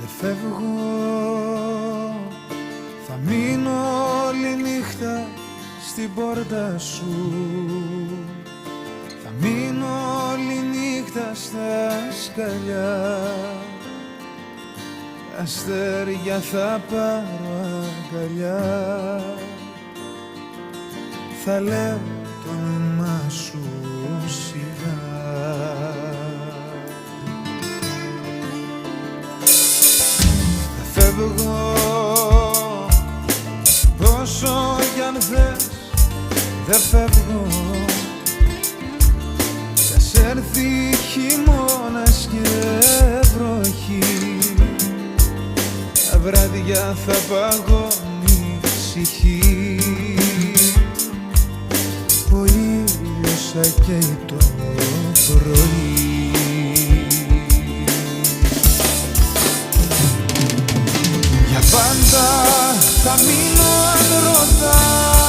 Δεν φεύγω, θα μείνω όλη νύχτα στην πόρτα σου. Θα μείνω όλη νύχτα στα σκαλιά. Αστέρια θα πάρω αγκαλιά. Θα λέω το όνομά σου σιγά. Θα φεύγω πόσο κι αν θες, δεν φεύγω. Κι ας έρθει χειμώνας και βροχή, τα βράδια θα παγώνει η ψυχή. Ο ήλιος θα καίει το πρωί. Για πάντα θα μείνω αν ρωτάς.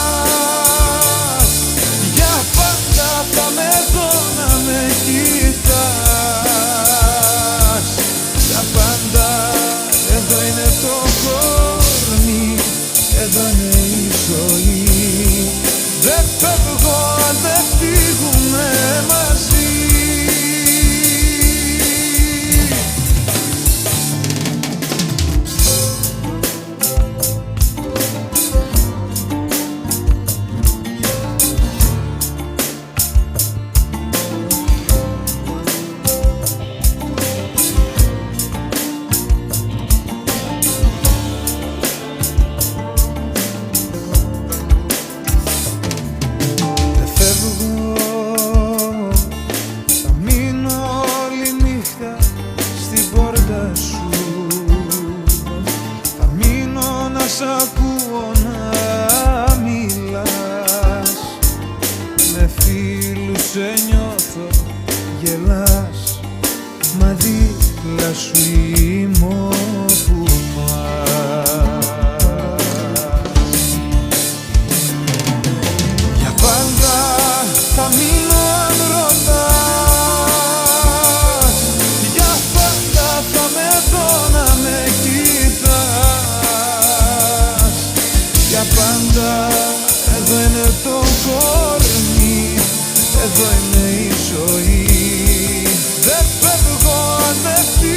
Για πάντα θα με δω να με κοιτάς. Για πάντα εδώ είναι το κορμί, εδώ είναι η ζωή. Δεν φεύγω αν δεν φύγουμε μαζί. Σ' ακούω να μιλάς, με φίλους σε νιώθω γελάς, μα δίπλα σου είμαι όπου πας. Για πάντα θα μείνω αν ρωτάς. Για πάντα θα με δω να με κοιτάς. Για πάντα εδώ είναι το κορμί, εδώ είναι η ζωή. Δεν φεύγω αν δεν φύγω.